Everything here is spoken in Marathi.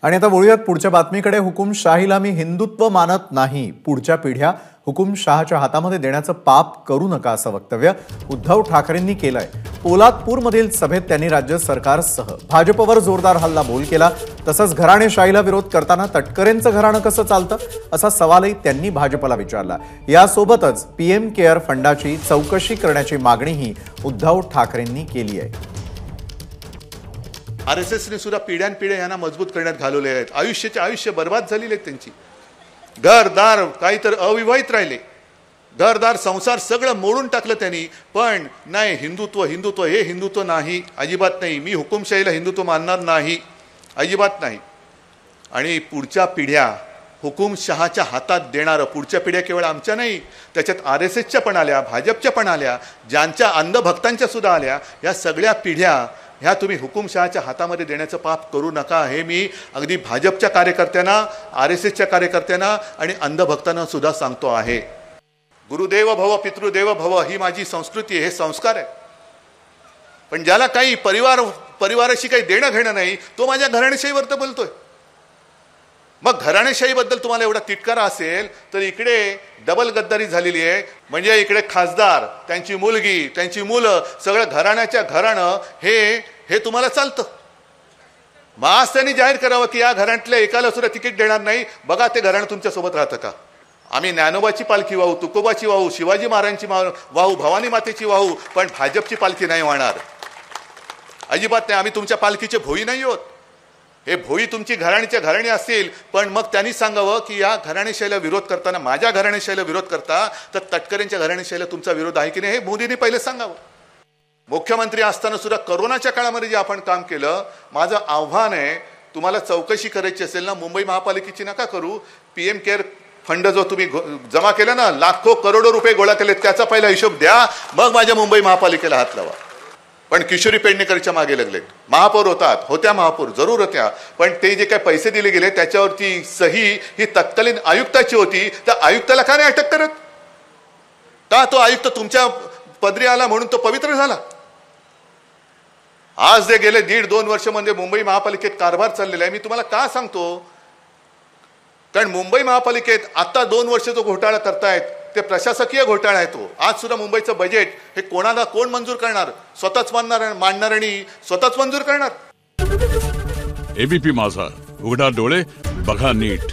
आणि आता वळूयात पुढच्या बातमीकडे। हुकुमशाहीला मी हिंदुत्व मानत नाही, पुढच्या पिढ्या हुकुमशहाच्या हातामध्ये देण्याचं पाप करू नका असं वक्तव्य उद्धव ठाकरेंनी केलंय। पोलादपूरमधील सभेत त्यांनी राज्य सरकारसह भाजपवर जोरदार हल्लाबोल केला। तसंच घराणेशाहीला विरोध करताना तटकरेंचं घराणं कसं चालतं असा सवालही त्यांनी भाजपला विचारला। यासोबतच पीएम केअर फंडाची चौकशी करण्याची मागणीही उद्धव ठाकरेंनी केली आहे। आरएसएसने सुद्धा पिढ्यानपिढ्या यांना मजबूत करण्यात घालवले आहेत। आयुष्याचे आयुष्य बर्बाद झालेले आहेत त्यांची। घरदार काही तर अविवाहित राहिले, घरदार संसार सगळं मोडून टाकलं त्यांनी। पण नाही, हिंदुत्व हिंदुत्व हे हिंदुत्व नाही, अजिबात नाही। मी हुकुमशाहीला हिंदुत्व मानणार नाही, अजिबात नाही। आणि पुढच्या पिढ्या हुकुमशहाच्या हातात देणारं, पुढच्या पिढ्या केवळ आमच्या नाही, त्याच्यात आरएसएसच्या पण आल्या, भाजपच्या पण आल्या, ज्यांच्या अंधभक्तांच्या सुद्धा आल्या। या सगळ्या पिढ्या ह्या तुम्ही हुकुमशहाच्या हातामध्ये देण्याचं पाप करू नका, हे मी अगदी भाजपच्या कार्यकर्त्यांना, आरएसएसच्या कार्यकर्त्यांना आणि अंधभक्तांना सुद्धा सांगतो आहे। गुरुदेव भव पितृदेव भव ही माझी संस्कृती आहे, हे संस्कार आहे। पण ज्याला काही परिवाराशी काही देणं घेणं नाही, तो माझ्या घराणेशाहीवर बोलतोय। मग घराणेशाहीबद्दल तुम्हाला एवढा तिटकारा असेल तर इकडे डबल गद्दारी झालेली आहे। म्हणजे इकडे खासदार, त्यांची मुलगी, त्यांची मुलं, सगळं घराण्याच्या घराणं हे तुम्हाला चालतं। मग आज त्यांनी जाहीर करावं की या घराण्यातल्या एकाला सुद्धा तिकीट देणार नाही। बघा ते घराणं तुमच्या सोबत राहतं का? आम्ही ज्ञानोबाची पालखी वाहू, तुकोबाची वाहू, शिवाजी महाराजांची वाहू, भवानी मातेची वाहू, पण भाजपची पालखी नाही वाहणार, अजिबात नाही। आम्ही तुमच्या पालखीचे भोई नाही आहोत। हे भोई तुमची घराणीच्या घराणी असतील, पण मग त्यांनी सांगावं की या घराणेशाहीला विरोध करताना, माझ्या घराणेशाहीला विरोध करता तर तटकरेंच्या घराणेशाहीला तुमचा विरोध आहे की नाही, हे मोदींनी पहिले सांगावं। मुख्यमंत्री असताना सुद्धा करोनाच्या काळामध्ये जे आपण काम केलं, माझं आव्हान आहे, तुम्हाला चौकशी करायची असेल ना, मुंबई महापालिकेची नका करू, पीएम केअर फंड जो तुम्ही जमा केला ना, लाखो करोडो रुपये गोळा केले, त्याचा पहिला हिशोब द्या, मग माझ्या मुंबई महापालिकेला हात लावा। पण किशोरी पेडणेकरच्या मागे लागले, महापौर होत्या महापौर जरूर होत्या, पण ते जे काही पैसे दिले गेले त्याच्यावरती सही ही तत्कालीन आयुक्ताची होती। त्या आयुक्ताला का नाही अटक करत? का तो आयुक्त तुमच्या पदरी आला म्हणून तो पवित्र झाला? आज जे गेले 1.5-2 वर्ष म्हणजे मुंबई महापालिकेत कारभार चाललेला आहे। मी तुम्हाला का सांगतो, कारण मुंबई महापालिकेत आता 2 वर्ष जो घोटाळा करतायत ते प्रशासकीय घोटाळा आहे। तो आज सुद्धा मुंबईचं बजेट हे कोणाला कोण मंजूर करणार? स्वतःच मांडणार आणि स्वतःच मंजूर करणार। एबीपी माझा, उघडा डोळे बघा नीट।